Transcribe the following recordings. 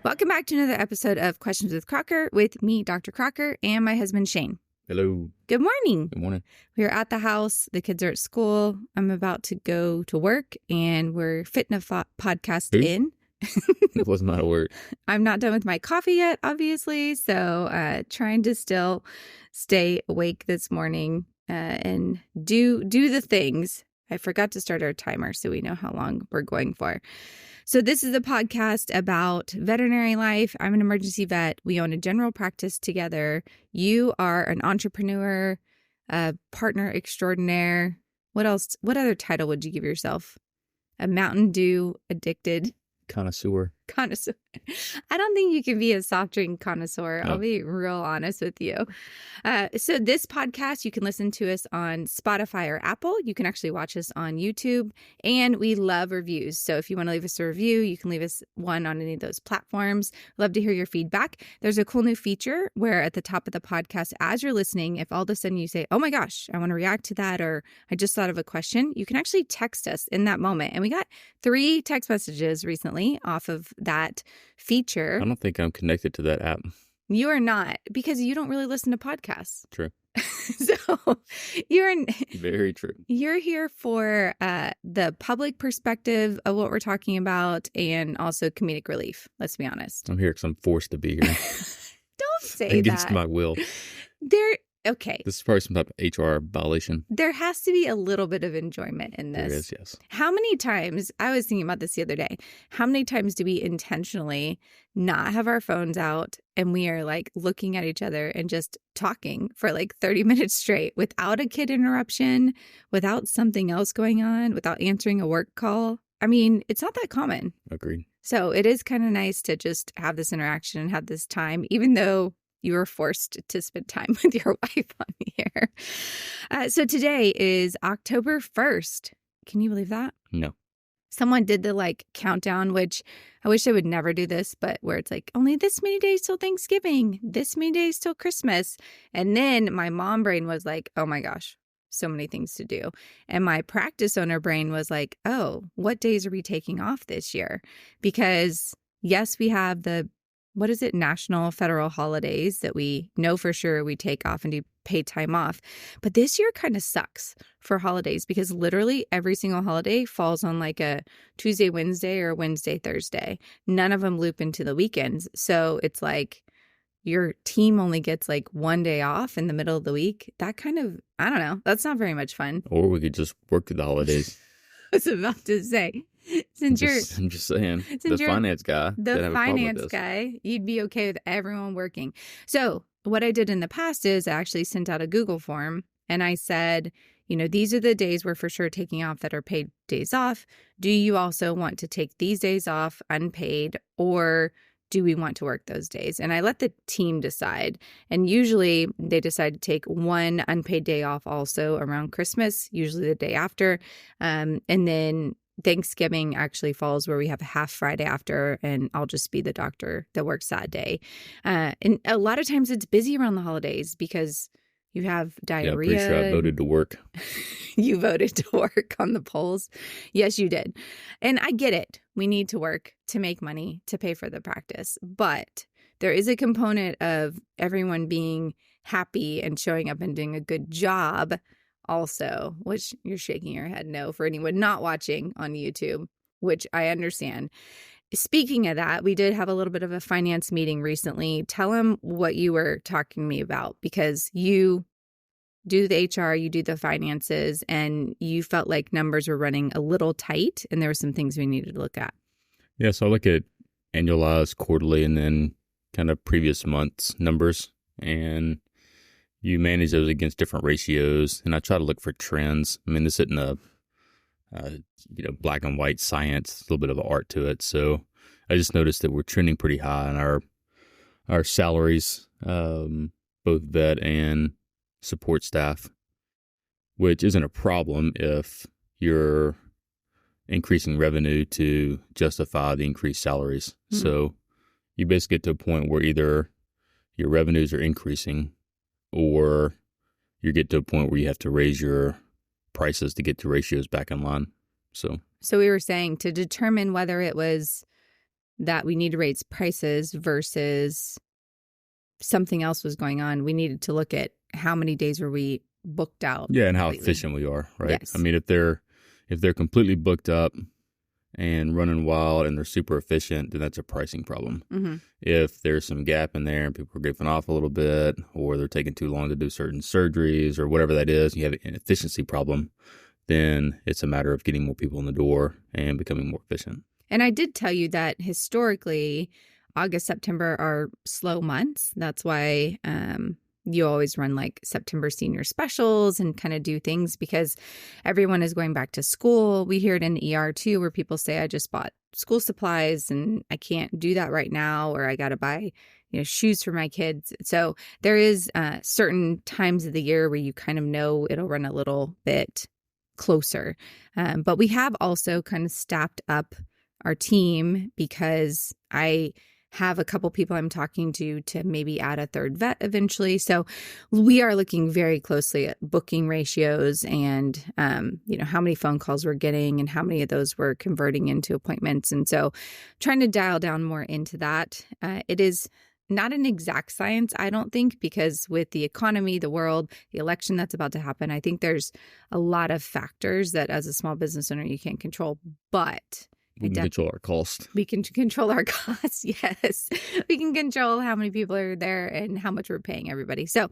Welcome back to another episode of Questions with Crocker with me, Dr. Crocker, and my husband, Shane. Hello. Good morning. Good morning. We're at the house. The kids are at school. I'm about to go to work, and we're fitting a podcast in. That was not a word. I'm not done with my coffee yet, obviously, so trying to still stay awake this morning and do the things. I forgot to start our timer so we know how long we're going for. So this is a podcast about veterinary life. I'm an emergency vet. We own a general practice together. You are an entrepreneur, a partner extraordinaire. What else? What other title would you give yourself? A Mountain Dew addicted Connoisseur. I don't think you can be a soft drink connoisseur. No. I'll be real honest with you. So this podcast, you can listen to us on Spotify or Apple. You can actually watch us on YouTube, and we love reviews. So if you want to leave us a review, you can leave us one on any of those platforms. Love to hear your feedback. There's a cool new feature where at the top of the podcast, as you're listening, if all of a sudden you say, oh my gosh, I want to react to that, or I just thought of a question, you can actually text us in that moment. And we got 3 text messages recently off of that feature. I don't think I'm connected to that app. You are not, because you don't really listen to podcasts. True. So very true. You're here for the public perspective of what we're talking about and also comedic relief. Let's be honest. I'm here because I'm forced to be here. Don't say against my will. Okay. This is probably some type of HR violation. There has to be a little bit of enjoyment in this. There is, yes. How many times, I was thinking about this the other day, how many times do we intentionally not have our phones out and we are like looking at each other and just talking for like 30 minutes straight without a kid interruption, without something else going on, without answering a work call? I mean, it's not that common. Agreed. So it is kind of nice to just have this interaction and have this time, even though you were forced to spend time with your wife on here. So today is October 1st. Can you believe that? No. Someone did the countdown, which I wish I would never do this, but where it's like only this many days till Thanksgiving, this many days till Christmas. And then my mom brain was like, oh my gosh, so many things to do. And my practice owner brain was like, oh, what days are we taking off this year? Because yes, we have the national federal holidays that we know for sure we take off and do paid time off. But this year kind of sucks for holidays because literally every single holiday falls on like a Tuesday, Wednesday, or Wednesday, Thursday. None of them loop into the weekends. So it's like your team only gets like one day off in the middle of the week. That kind of, I don't know. That's not very much fun. Or we could just work through the holidays. I was about to say. I'm just saying, the finance guy, you'd be okay with everyone working. So what I did in the past is I actually sent out a Google form and I said, these are the days we're for sure taking off that are paid days off. Do you also want to take these days off unpaid, or do we want to work those days? And I let the team decide. And usually they decide to take one unpaid day off also around Christmas, usually the day after. And then Thanksgiving actually falls where we have a half Friday after, and I'll just be the doctor that works that day. And a lot of times it's busy around the holidays because you have diarrhea. Yeah, pretty sure I voted to work. You voted to work on the polls. Yes, you did. And I get it. We need to work to make money to pay for the practice. But there is a component of everyone being happy and showing up and doing a good job also, which you're shaking your head no for anyone not watching on YouTube, which I understand. Speaking of that, we did have a little bit of a finance meeting recently. Tell them what you were talking to me about, because you do the HR, you do the finances, and you felt like numbers were running a little tight and there were some things we needed to look at. Yeah, so I look at annualized, quarterly, and then kind of previous months numbers, and you manage those against different ratios, and I try to look for trends. I mean, this isn't a black and white science, a little bit of an art to it. So I just noticed that we're trending pretty high on our salaries, both vet and support staff, which isn't a problem if you're increasing revenue to justify the increased salaries. Mm-hmm. So you basically get to a point where either your revenues are increasing or you get to a point where you have to raise your prices to get the ratios back in line. So we were saying to determine whether it was that we need to raise prices versus something else was going on, we needed to look at how many days were we booked out. Yeah, and how completely. efficient we are, right? Yes. I mean, if they're completely booked up and running wild and they're super efficient, then that's a pricing problem. Mm-hmm. If there's some gap in there and people are goofing off a little bit, or they're taking too long to do certain surgeries or whatever that is, you have an efficiency problem, then it's a matter of getting more people in the door and becoming more efficient. And I did tell you that historically, August, September are slow months. That's why you always run like September senior specials and kind of do things because everyone is going back to school. We hear it in the ER too, where people say, I just bought school supplies and I can't do that right now, or I got to buy, shoes for my kids. So there is certain times of the year where you kind of know it'll run a little bit closer. But we have also kind of staffed up our team because I have a couple people I'm talking to maybe add a third vet eventually. So we are looking very closely at booking ratios and, how many phone calls we're getting and how many of those we're converting into appointments. And so trying to dial down more into that. It is not an exact science, I don't think, because with the economy, the world, the election that's about to happen, I think there's a lot of factors that as a small business owner you can't control, but we can control our cost. We can control our costs. Yes. We can control how many people are there and how much we're paying everybody. So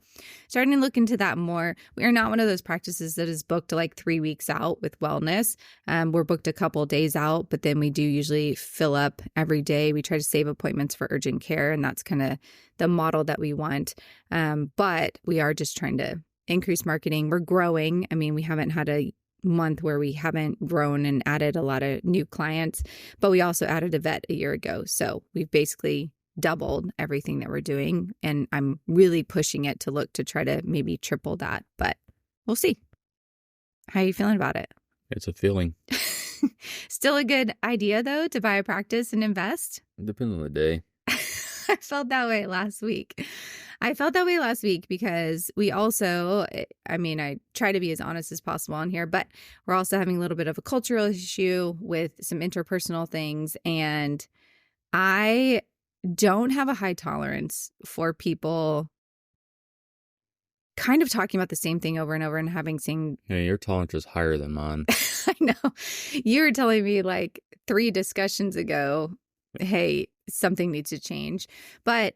starting to look into that more. We are not one of those practices that is booked like 3 weeks out with wellness. We're booked a couple days out, but then we do usually fill up every day. We try to save appointments for urgent care, and that's kind of the model that we want. But we are just trying to increase marketing. We're growing. I mean, we haven't had a month where we haven't grown and added a lot of new clients, but we also added a vet a year ago. So we've basically doubled everything that we're doing. And I'm really pushing it to look to try to maybe triple that, but we'll see. How are you feeling about it? It's a feeling. Still a good idea though, to buy a practice and invest? It depends on the day. I felt that way last week. Because we also, I try to be as honest as possible on here, but we're also having a little bit of a cultural issue with some interpersonal things. And I don't have a high tolerance for people kind of talking about the same thing over and over and having seen. Yeah, your tolerance is higher than mine. I know. You were telling me like 3 discussions ago, hey, something needs to change. But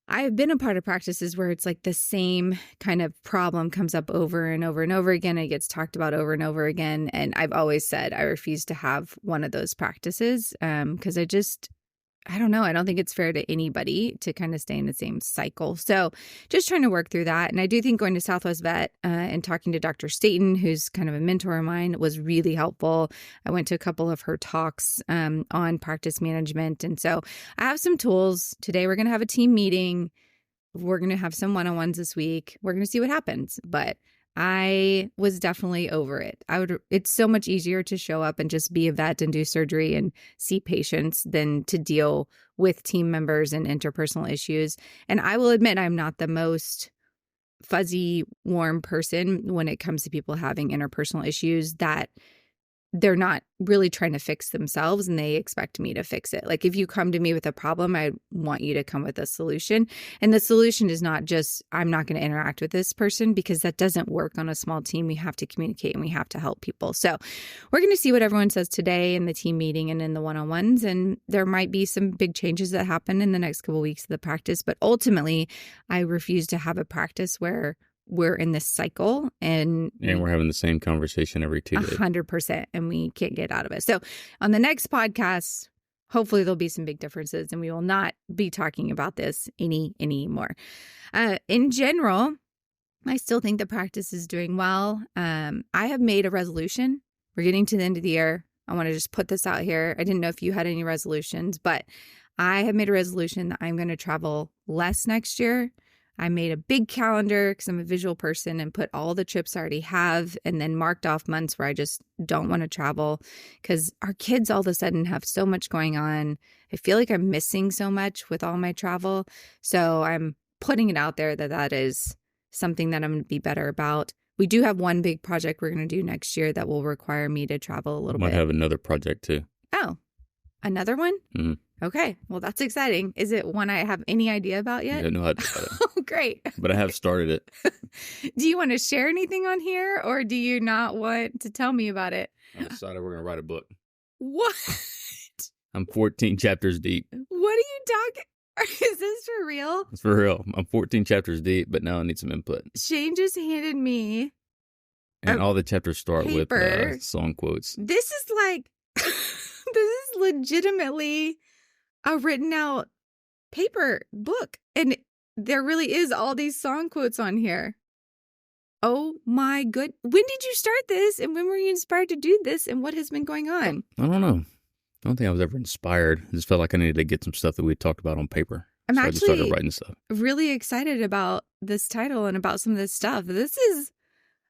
I've been a part of practices where it's like the same kind of problem comes up over and over and over again. It gets talked about over and over again. And I've always said I refuse to have one of those practices because I don't know. I don't think it's fair to anybody to kind of stay in the same cycle. So just trying to work through that. And I do think going to Southwest Vet and talking to Dr. Staten, who's kind of a mentor of mine, was really helpful. I went to a couple of her talks on practice management. And so I have some tools. Today we're going to have a team meeting. We're going to have some one-on-ones this week. We're going to see what happens. But I was definitely over it. It's so much easier to show up and just be a vet and do surgery and see patients than to deal with team members and interpersonal issues. And I will admit I'm not the most fuzzy, warm person when it comes to people having interpersonal issues that they're not really trying to fix themselves and they expect me to fix it. Like if you come to me with a problem, I want you to come with a solution. And the solution is not just, I'm not going to interact with this person, because that doesn't work on a small team. We have to communicate and we have to help people. So we're going to see what everyone says today in the team meeting and in the one-on-ones. And there might be some big changes that happen in the next couple of weeks of the practice. But ultimately, I refuse to have a practice where we're in this cycle and we're having the same conversation every 2 days. 100%. And we can't get out of it. So on the next podcast, hopefully there'll be some big differences and we will not be talking about this anymore. In general, I still think the practice is doing well. I have made a resolution. We're getting to the end of the year. I want to just put this out here. I didn't know if you had any resolutions, but I have made a resolution that I'm going to travel less next year. I made a big calendar because I'm a visual person and put all the trips I already have and then marked off months where I just don't want to travel because our kids all of a sudden have so much going on. I feel like I'm missing so much with all my travel. So I'm putting it out there that is something that I'm going to be better about. We do have one big project we're going to do next year that will require me to travel a little bit. Might have another project too. Oh, another one? Mm-hmm. Okay. Well, that's exciting. Is it one I have any idea about I yet? don't know how to do it, Oh, great. but I have started it. Do you want to share anything on here, or do you not want to tell me about it? I decided we're going to write a book. What? I'm 14 chapters deep. What are you talking? Is this for real? It's for real. I'm 14 chapters deep, but now I need some input. Shane just handed me And all the chapters start paper. with song quotes. This is like, this is legitimately a written out paper book. And there really is all these song quotes on here. Oh my good. When did you start this? And when were you inspired to do this? And what has been going on? I don't know. I don't think I was ever inspired. I just felt like I needed to get some stuff that we talked about on paper. I'm I just started actually writing stuff. really excited about this title and about some of this stuff.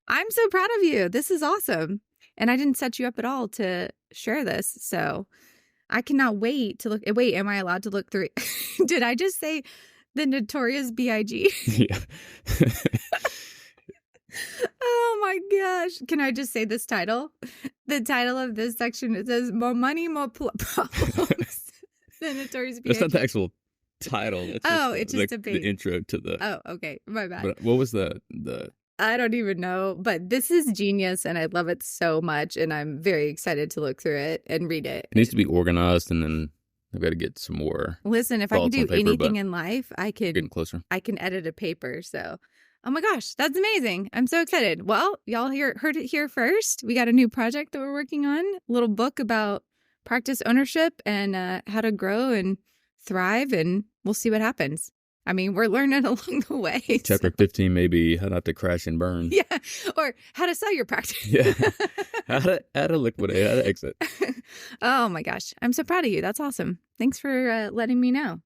I'm so proud of you. This is awesome. And I didn't set you up at all to share this. So I cannot wait to look. Wait, am I allowed to look through? Did I just say the Notorious B.I.G.? Yeah. Oh my gosh. Can I just say this title? The title of this section, it says More Money, More Problems. The Notorious B.I.G. That's not the actual title. It's just a the page. intro to the... Oh, okay. My bad. But what was the... I don't even know, but this is genius and I love it so much. And I'm very excited to look through it and read it. It needs to be organized, and then I've got to get some more... Listen, if I can thoughts on do paper, anything but in life, getting closer. I can edit a paper. So, oh my gosh, that's amazing. I'm so excited. Well, y'all heard it here first. We got a new project that we're working on, a little book about practice ownership and how to grow and thrive, and we'll see what happens. I mean, we're learning along the way. Chapter 15 may be how not to crash and burn. Yeah, or how to sell your practice. Yeah. How to liquidate, how to exit. Oh my gosh, I'm so proud of you. That's awesome. Thanks for letting me know.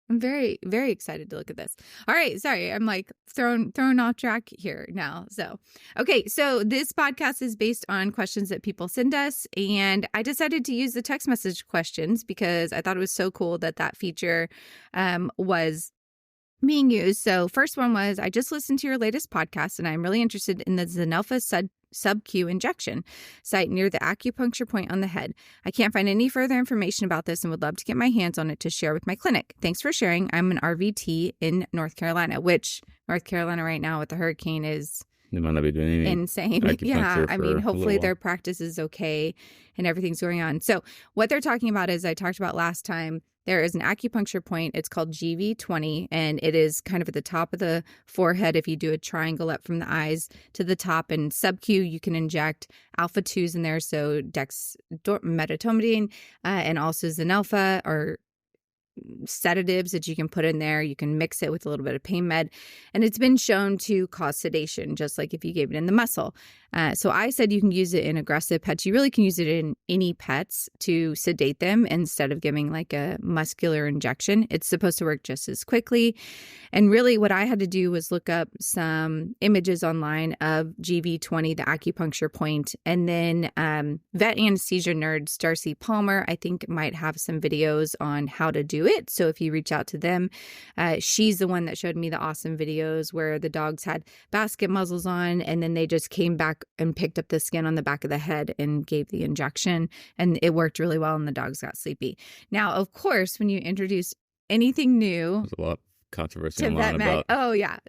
I'm very, very excited to look at this. All right. Sorry. I'm like thrown off track here now. So, okay. So this podcast is based on questions that people send us. And I decided to use the text message questions because I thought it was so cool that feature was being used. So first one was, I just listened to your latest podcast and I'm really interested in the Zenelpha sub-Q injection site near the acupuncture point on the head. I can't find any further information about this and would love to get my hands on it to share with my clinic. Thanks for sharing. I'm an RVT in North Carolina, which North Carolina right now with the hurricane is They might not be doing anything. Insane. Yeah. I mean, hopefully their practice is okay and everything's going on. So what they're talking about is, I talked about last time, there is an acupuncture point. It's called GV20, and it is kind of at the top of the forehead. If you do a triangle up from the eyes to the top, and sub-Q, you can inject alpha-2s in there. So dexmedetomidine and also Zenelpha or sedatives that you can put in there. You can mix it with a little bit of pain med, and it's been shown to cause sedation, just like if you gave it in the muscle. So I said you can use it in aggressive pets. You really can use it in any pets to sedate them instead of giving like a muscular injection. It's supposed to work just as quickly. And really what I had to do was look up some images online of GV20, the acupuncture point, and then vet anesthesia nerds Darcy Palmer, I think, might have some videos on how to do it. So if you reach out to them, she's the one that showed me the awesome videos where the dogs had basket muzzles on, and then they just came back and picked up the skin on the back of the head and gave the injection, and it worked really well, and the dogs got sleepy. Now, of course, when you introduce anything new, there's a lot of controversy to online about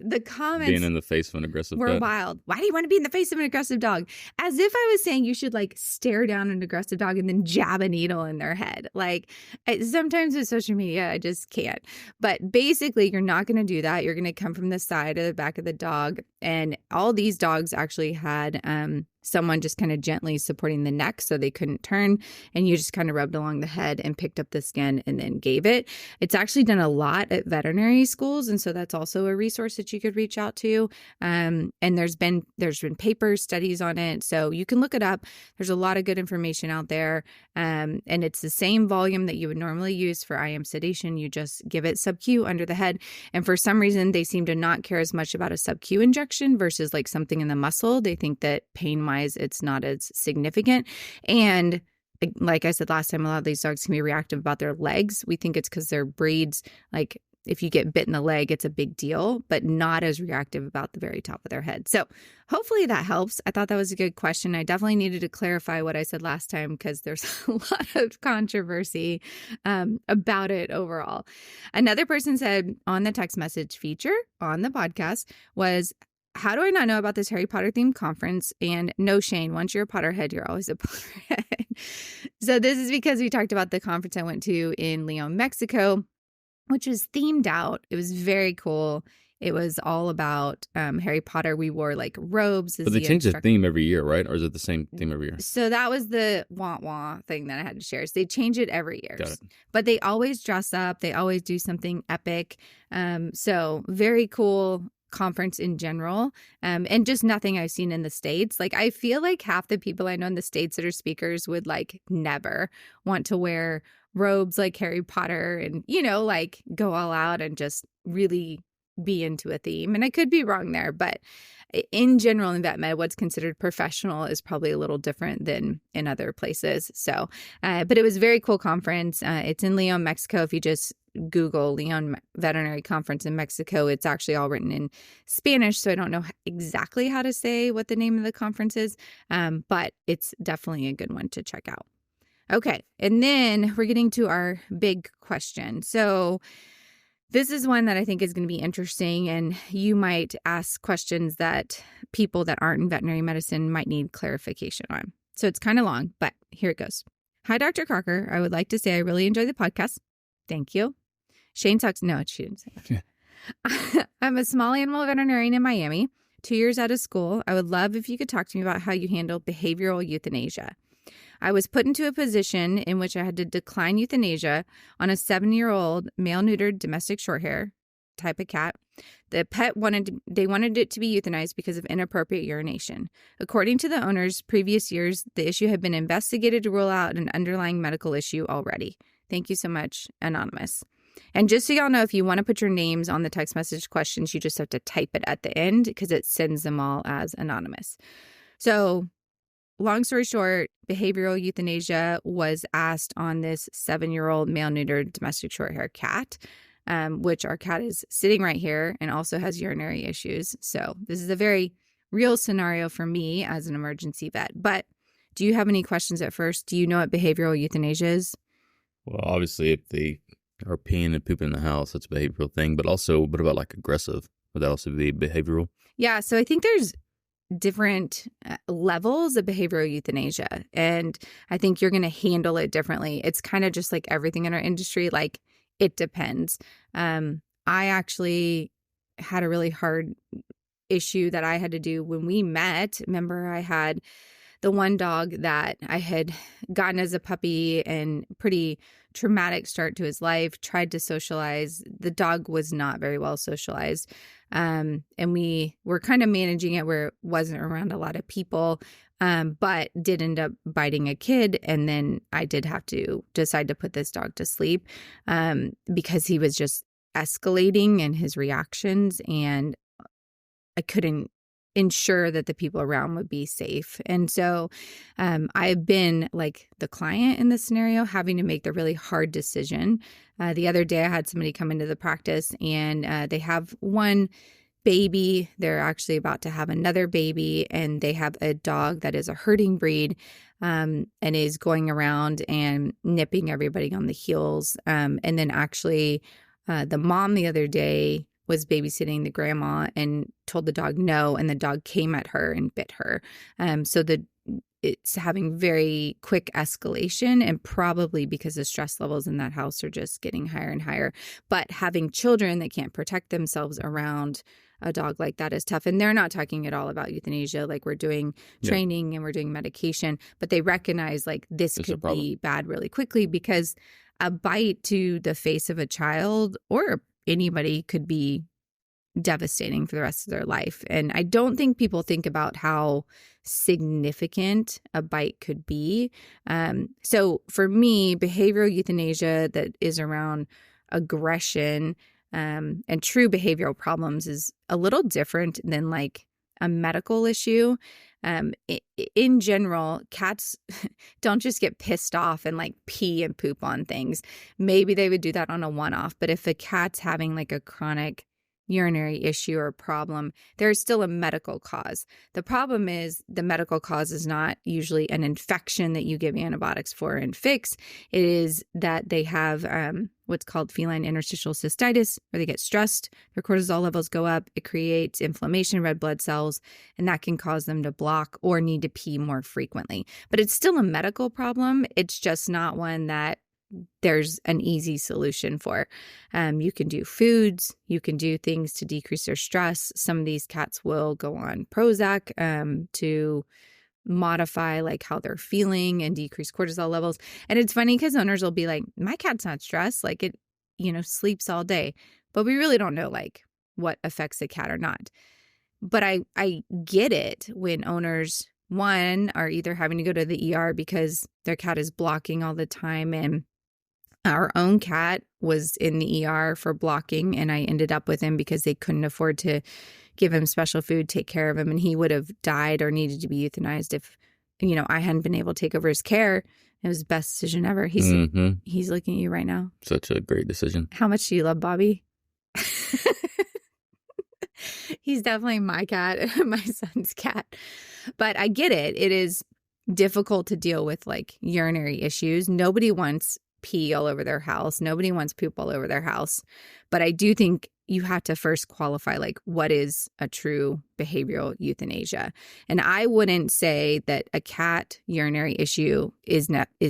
the comments being in the face of an aggressive were pet. wild. Why do you want to be in the face of an aggressive dog? As if I was saying you should like stare down an aggressive dog and then jab a needle in their head. Like sometimes with social media, I just can't. But basically, you're not going to do that. You're going to come from the side or the back of the dog. And all these dogs actually had someone just kind of gently supporting the neck so they couldn't turn, and you just kind of rubbed along the head and picked up the skin and then gave it. It's actually done a lot at veterinary schools, and so that's also a resource that you could reach out to. And there's been papers, studies on it, so you can look it up. There's a lot of good information out there, and it's the same volume that you would normally use for IM sedation. You just give it sub-Q under the head, and for some reason they seem to not care as much about a sub-Q injection versus like something in the muscle. They think that pain-wise it's not as significant. And like I said last time, a lot of these dogs can be reactive about their legs. We think it's because their breeds like if you get bit in the leg, it's a big deal, but not as reactive about the very top of their head. So hopefully that helps. I thought that was a good question. I definitely needed to clarify what I said last time because there's a lot of controversy about it overall. Another person said on the text message feature on the podcast was, how do I not know about this Harry Potter themed conference? And no, Shane, once you're a Potterhead, you're always a Potterhead. So this is because we talked about the conference I went to in Leon, Mexico, which was themed out. It was very cool. It was all about Harry Potter. We wore like robes. But they change the theme every year, right? Or is it the same theme every year? So that was the wah-wah thing that I had to share. So they change it every year. Got it. But they always dress up. They always do something epic. So very cool conference in general, and just nothing I've seen in the States. Like, I feel like half the people I know in the States that are speakers would like never want to wear robes like Harry Potter and, you know, like go all out and just really be into a theme. And I could be wrong there, but in general in vet med, what's considered professional is probably a little different than in other places. So, but it was a very cool conference. It's in Leon, Mexico. If you just Google Leon Veterinary Conference in Mexico, it's actually all written in Spanish. So I don't know exactly how to say what the name of the conference is, but it's definitely a good one to check out. Okay. And then we're getting to our big question. So this is one that I think is going to be interesting, and you might ask questions that people that aren't in veterinary medicine might need clarification on. So it's kind of long, but here it goes. Hi, Dr. Crocker. I would like to say I really enjoy the podcast. Thank you. Shane talks. No, she didn't say that. I'm a small animal veterinarian in Miami, 2 years out of school. I would love if you could talk to me about how you handle behavioral euthanasia. I was put into a position in which I had to decline euthanasia on a 7-year-old male-neutered domestic shorthair type of cat. The pet wanted it to be euthanized because of inappropriate urination. According to the owners, previous years, the issue had been investigated to rule out an underlying medical issue already. Thank you so much, Anonymous. And just so y'all know, if you want to put your names on the text message questions, you just have to type it at the end because it sends them all as anonymous. So, long story short, behavioral euthanasia was asked on this 7-year-old male-neutered domestic shorthair cat, which our cat is sitting right here and also has urinary issues. So this is a very real scenario for me as an emergency vet. But do you have any questions at first? Do you know what behavioral euthanasia is? Well, obviously, if they are peeing and pooping in the house, that's a behavioral thing. But also, what about like aggressive? Would that also be behavioral? Yeah, so I think there's different levels of behavioral euthanasia, and I think you're going to handle it differently. It's kind of just like everything in our industry, like it depends. I actually had a really hard issue that I had to do when we met. Remember, I had the one dog that I had gotten as a puppy and pretty traumatic start to his life, tried to socialize. The dog was not very well socialized. And we were kind of managing it where it wasn't around a lot of people, but did end up biting a kid. And then I did have to decide to put this dog to sleep because he was just escalating in his reactions, and I couldn't ensure that the people around would be safe. And so I've been like the client in this scenario, having to make the really hard decision. The other day I had somebody come into the practice, and they have one baby. They're actually about to have another baby, and they have a dog that is a herding breed and is going around and nipping everybody on the heels. And then actually the mom the other day was babysitting the grandma and told the dog no, and the dog came at her and bit her. So it's having very quick escalation, and probably because the stress levels in that house are just getting higher and higher. But having children that can't protect themselves around a dog like that is tough. And they're not talking at all about euthanasia. Like, we're doing training and we're doing medication, but they recognize like this could be bad really quickly, because a bite to the face of a child or anybody could be devastating for the rest of their life. And I don't think people think about how significant a bite could be. So for me, behavioral euthanasia that is around aggression and true behavioral problems is a little different than like a medical issue. In general, cats don't just get pissed off and like pee and poop on things. Maybe they would do that on a one-off, but if a cat's having like a chronic urinary issue or problem, there's still a medical cause. The problem is the medical cause is not usually an infection that you give antibiotics for and fix. It is that they have what's called feline interstitial cystitis, where they get stressed, their cortisol levels go up, it creates inflammation, red blood cells, and that can cause them to block or need to pee more frequently. But it's still a medical problem. It's just not one that there's an easy solution for. You can do foods, you can do things to decrease their stress. Some of these cats will go on Prozac to modify like how they're feeling and decrease cortisol levels. And it's funny because owners will be like, my cat's not stressed, like it, sleeps all day. But we really don't know like what affects the cat or not. But I get it when owners, one, are either having to go to the ER because their cat is blocking all the time, and our own cat was in the ER for blocking, and I ended up with him because they couldn't afford to give him special food, take care of him, and he would have died or needed to be euthanized if, I hadn't been able to take over his care. It was the best decision ever. He's looking at you right now. Such a great decision. How much do you love Bobby? He's definitely my cat, my son's cat. But I get it. It is difficult to deal with like urinary issues. Nobody wants pee all over their house. Nobody wants poop all over their house. But I do think you have to first qualify like what is a true behavioral euthanasia. And I wouldn't say that a cat urinary issue is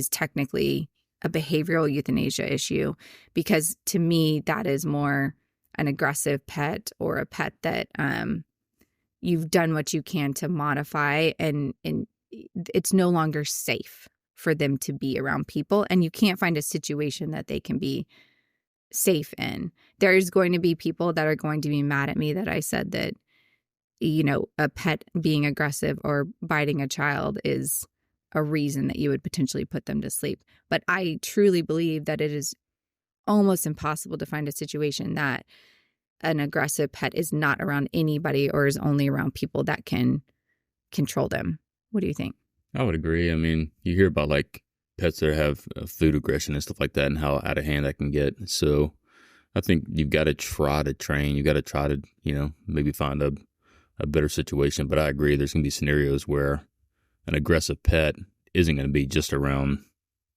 technically a behavioral euthanasia issue, because to me that is more an aggressive pet or a pet that you've done what you can to modify, and it's no longer safe for them to be around people, and you can't find a situation that they can be safe in. There's going to be people that are going to be mad at me that I said that, a pet being aggressive or biting a child is a reason that you would potentially put them to sleep. But I truly believe that it is almost impossible to find a situation that an aggressive pet is not around anybody or is only around people that can control them. What do you think? I would agree. I mean, you hear about like pets that have food aggression and stuff like that and how out of hand that can get. So I think you've got to try to train. You've got to try to, maybe find a better situation. But I agree, there's going to be scenarios where an aggressive pet isn't going to be just around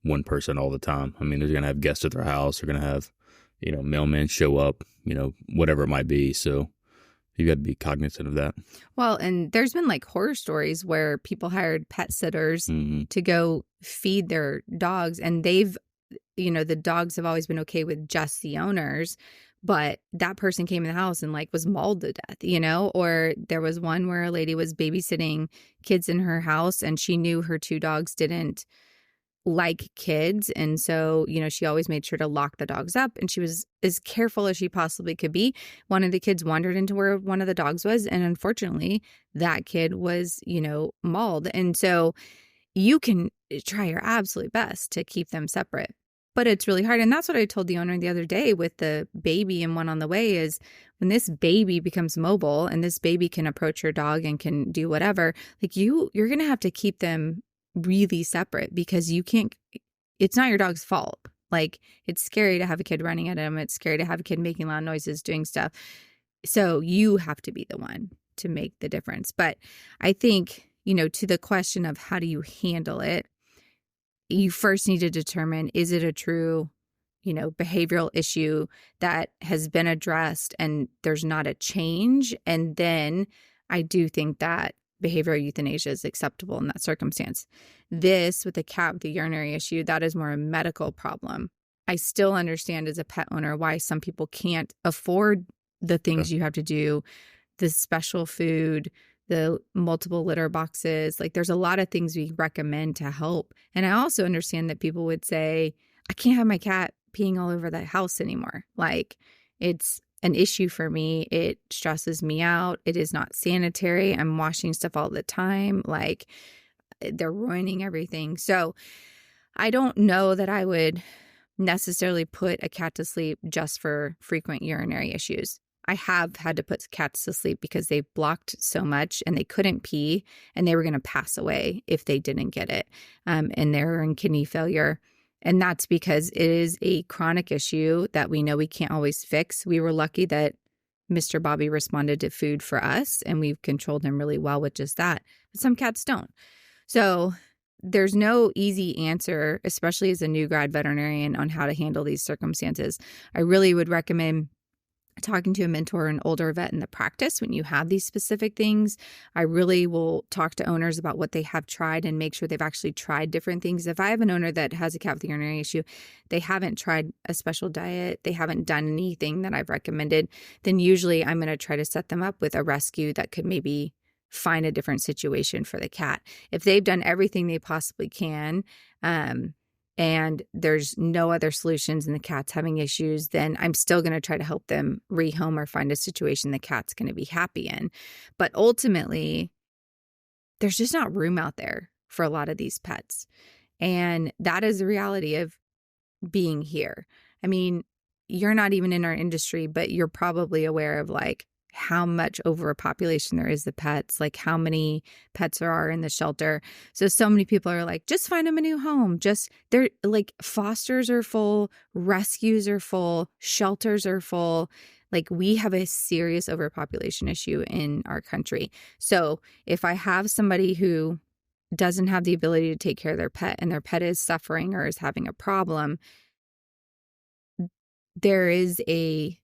one person all the time. I mean, they're going to have guests at their house. They're going to have, mailmen show up, whatever it might be. So you got to be cognizant of that. Well, and there's been like horror stories where people hired pet sitters to go feed their dogs, and they've, the dogs have always been okay with just the owners, but that person came in the house and like was mauled to death, or there was one where a lady was babysitting kids in her house and she knew her two dogs didn't like kids. And so, she always made sure to lock the dogs up, and she was as careful as she possibly could be. One of the kids wandered into where one of the dogs was, and unfortunately that kid was, mauled. And so you can try your absolute best to keep them separate, but it's really hard. And that's what I told the owner the other day with the baby and one on the way is when this baby becomes mobile and this baby can approach your dog and can do whatever, like you're going to have to keep them really separate, because it's not your dog's fault. Like, it's scary to have a kid running at him. It's scary to have a kid making loud noises, doing stuff. So you have to be the one to make the difference. But I think, to the question of how do you handle it, you first need to determine, is it a true, behavioral issue that has been addressed and there's not a change? And then I do think that behavioral euthanasia is acceptable in that circumstance. This, with a cat with a urinary issue, that is more a medical problem. I still understand as a pet owner why some people can't afford the things you have to do, the special food, the multiple litter boxes. Like, there's a lot of things we recommend to help. And I also understand that people would say, I can't have my cat peeing all over the house anymore. Like, it's an issue for me. It stresses me out. It is not sanitary. I'm washing stuff all the time. Like, they're ruining everything. So I don't know that I would necessarily put a cat to sleep just for frequent urinary issues. I have had to put cats to sleep because they blocked so much and they couldn't pee and they were going to pass away if they didn't get it. And they're in kidney failure. And that's because it is a chronic issue that we know we can't always fix. We were lucky that Mr. Bobby responded to food for us and we've controlled him really well with just that. But some cats don't. So there's no easy answer, especially as a new grad veterinarian, on how to handle these circumstances. I really would recommend talking to a mentor or an older vet in the practice when you have these specific things. I really will talk to owners about what they have tried and make sure they've actually tried different things. If I have an owner that has a cat with a urinary issue, they haven't tried a special diet, they haven't done anything that I've recommended, then usually I'm going to try to set them up with a rescue that could maybe find a different situation for the cat. If they've done everything they possibly can, and there's no other solutions and the cat's having issues, then I'm still going to try to help them rehome or find a situation the cat's going to be happy in. But ultimately, there's just not room out there for a lot of these pets. And that is the reality of being here. I mean, you're not even in our industry, but you're probably aware of like how much overpopulation there is of pets, like how many pets there are in the shelter. So many people are like, just find them a new home. They're like, fosters are full, rescues are full, shelters are full. Like, we have a serious overpopulation issue in our country. So if I have somebody who doesn't have the ability to take care of their pet and their pet is suffering or is having a problem, there is a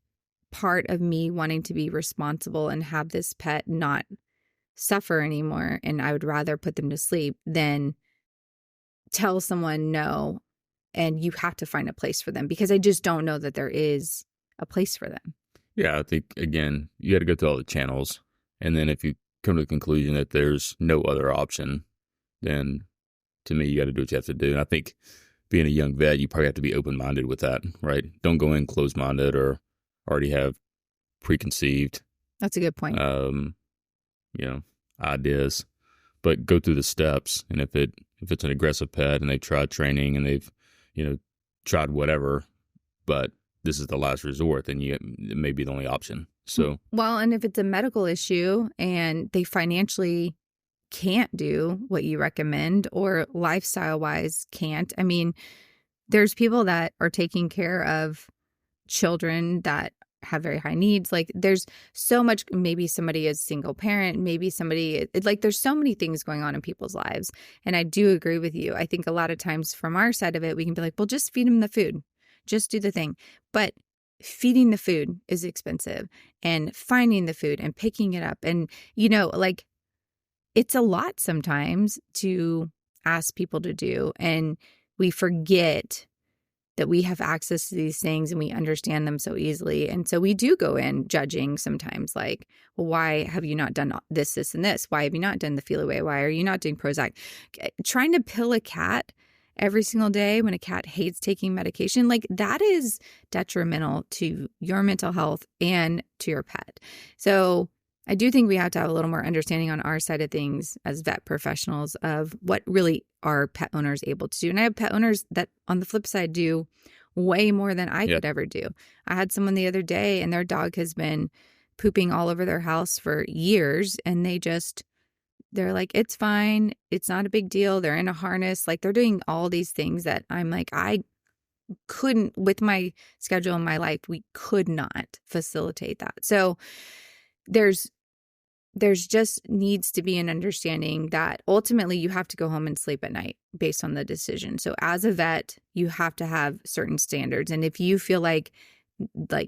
part of me wanting to be responsible and have this pet not suffer anymore. And I would rather put them to sleep than tell someone no, and you have to find a place for them, because I just don't know that there is a place for them. Yeah, I think, again, you got to go through all the channels. And then if you come to the conclusion that there's no other option, then to me, you got to do what you have to do. And I think being a young vet, you probably have to be open-minded with that, right? Don't go in closed-minded or already have preconceived. That's a good point. Ideas, but go through the steps. And if it's an aggressive pet and they've tried training and they've, tried whatever, but this is the last resort, then it may be the only option. So, well, and if it's a medical issue and they financially can't do what you recommend or lifestyle wise can't, I mean, there's people that are taking care of children that have very high needs. Like, there's so much, maybe somebody is single parent, maybe somebody, like, there's so many things going on in people's lives. And I do agree with you. I think a lot of times from our side of it, we can be like, well, just feed them the food, just do the thing. But feeding the food is expensive, and finding the food and picking it up. And, like, it's a lot sometimes to ask people to do. And we forget that we have access to these things and we understand them so easily. And so we do go in judging sometimes, like, well, why have you not done this, this, and this? Why have you not done the feel away? Why are you not doing Prozac? Trying to pill a cat every single day when a cat hates taking medication, like, that is detrimental to your mental health and to your pet. So I do think we have to have a little more understanding on our side of things as vet professionals of what really are pet owners able to do. And I have pet owners that, on the flip side, do way more than I could ever do. I had someone the other day and their dog has been pooping all over their house for years, and they're like, it's fine. It's not a big deal. They're in a harness. Like, they're doing all these things that I'm like, I couldn't, with my schedule in my life, we could not facilitate that. So there's just needs to be an understanding that ultimately you have to go home and sleep at night based on the decision. So as a vet, you have to have certain standards. And if you feel like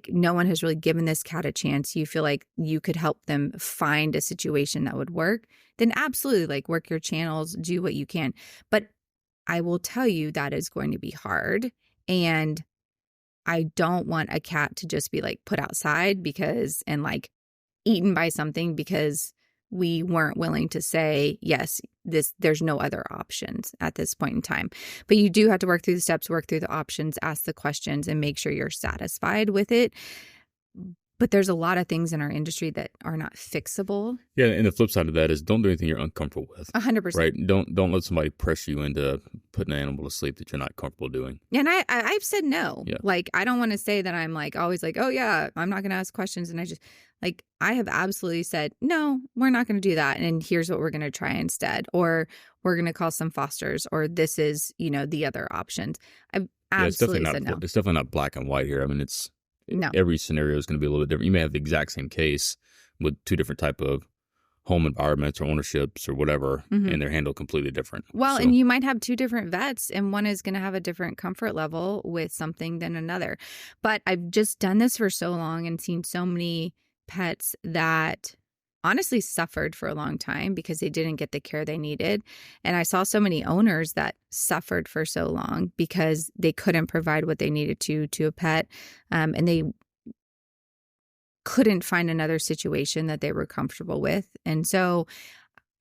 no one has really given this cat a chance, you feel like you could help them find a situation that would work, then absolutely, like, work your channels, do what you can. But I will tell you that is going to be hard. And I don't want a cat to just be like put outside and like eaten by something because we weren't willing to say, yes, there's no other options at this point in time. But you do have to work through the steps, work through the options, ask the questions, and make sure you're satisfied with it. But there's a lot of things in our industry that are not fixable. Yeah, and the flip side of that is don't do anything you're uncomfortable with. 100%. Right? Don't let somebody pressure you into putting an animal to sleep that you're not comfortable doing. And I've said no. Yeah. Like, I don't want to say that I'm like always like, oh yeah, I'm not going to ask questions. And I have absolutely said, no, we're not going to do that. And here's what we're going to try instead. Or we're going to call some fosters, or this is, the other options. I've absolutely said no. It's definitely not black and white here. I mean, every scenario is going to be a little bit different. You may have the exact same case with two different type of home environments or ownerships or whatever, and they're handled completely different. Well, and you might have two different vets, and one is going to have a different comfort level with something than another. But I've just done this for so long and seen so many pets that honestly suffered for a long time because they didn't get the care they needed. And I saw so many owners that suffered for so long because they couldn't provide what they needed to a pet, and they couldn't find another situation that they were comfortable with. And so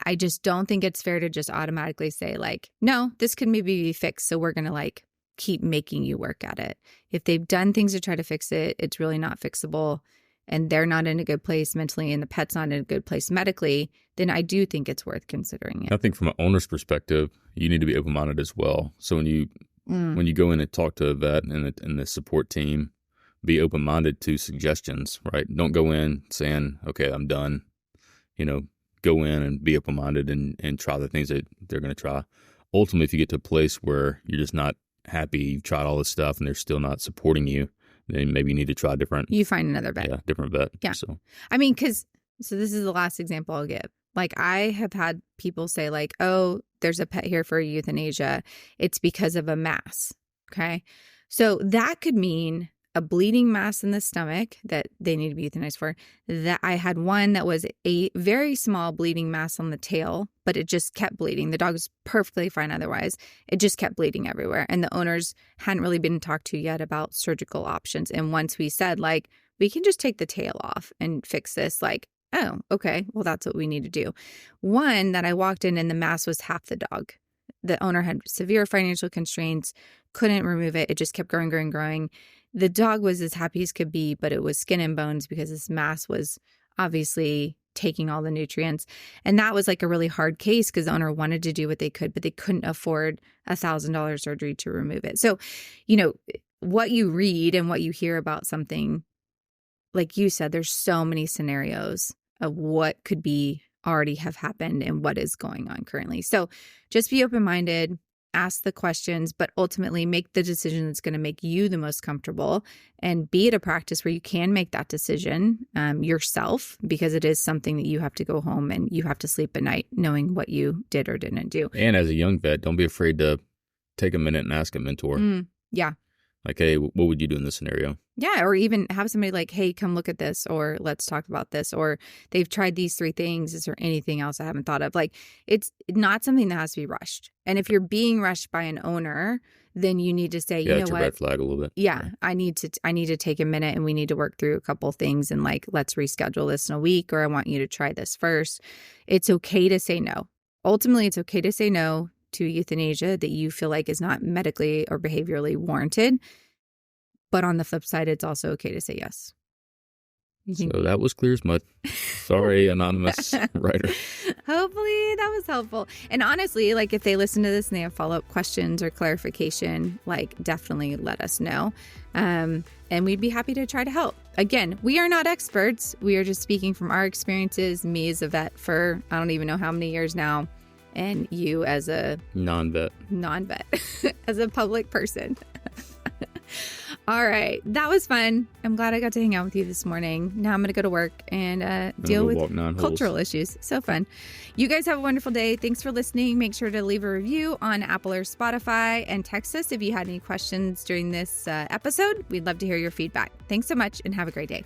I just don't think it's fair to just automatically say like, no, this could maybe be fixed, so we're going to like keep making you work at it. If they've done things to try to fix it, it's really not fixable, and they're not in a good place mentally and the pet's not in a good place medically, then I do think it's worth considering it. I think from an owner's perspective, you need to be open-minded as well. So when you go in and talk to a vet and the support team, be open-minded to suggestions, right? Don't go in saying, okay, I'm done. Go in and be open-minded and try the things that they're going to try. Ultimately, if you get to a place where you're just not happy, you've tried all this stuff and they're still not supporting you, then maybe you need to try different. You find another vet. Yeah, different vet. Yeah. So this is the last example I'll give. Like, I have had people say like, oh, there's a pet here for euthanasia. It's because of a mass. Okay. So that could mean a bleeding mass in the stomach that they need to be euthanized for. That I had one that was a very small bleeding mass on the tail, but it just kept bleeding. The dog was perfectly fine otherwise. It just kept bleeding everywhere. And the owners hadn't really been talked to yet about surgical options. And once we said like, we can just take the tail off and fix this, like, oh, okay, well, that's what we need to do. One that I walked in and the mass was half the dog. The owner had severe financial constraints, couldn't remove it. It just kept growing. The dog was as happy as could be, but it was skin and bones because this mass was obviously taking all the nutrients. And that was like a really hard case because the owner wanted to do what they could, but they couldn't afford $1,000 surgery to remove it. So, what you read and what you hear about something, like you said, there's so many scenarios of what could be already have happened and what is going on currently. So just be open-minded, ask the questions, but ultimately make the decision that's going to make you the most comfortable, and be at a practice where you can make that decision yourself, because it is something that you have to go home and you have to sleep at night knowing what you did or didn't do. And as a young vet, don't be afraid to take a minute and ask a mentor. Yeah. Like, hey, what would you do in this scenario? Yeah, or even have somebody like, hey, come look at this, or let's talk about this, or they've tried these 3 things. Is there anything else I haven't thought of? Like, it's not something that has to be rushed. And if you're being rushed by an owner, then you need to say, you know it's what? a red flag a little bit. Yeah, I need to take a minute and we need to work through a couple things and like, let's reschedule this in a week, or I want you to try this first. It's okay to say no. Ultimately, it's okay to say no to euthanasia that you feel like is not medically or behaviorally warranted. But on the flip side, it's also okay to say yes. So that was clear as mud. Sorry, anonymous writer. Hopefully that was helpful. And honestly, like, if they listen to this and they have follow-up questions or clarification, like, definitely let us know. And we'd be happy to try to help. Again, we are not experts. We are just speaking from our experiences. Me as a vet for I don't even know how many years now. And you as a non-vet, as a public person. All right. That was fun. I'm glad I got to hang out with you this morning. Now I'm going to go to work and deal with cultural issues. So fun. You guys have a wonderful day. Thanks for listening. Make sure to leave a review on Apple or Spotify, and text us if you had any questions during this episode. We'd love to hear your feedback. Thanks so much and have a great day.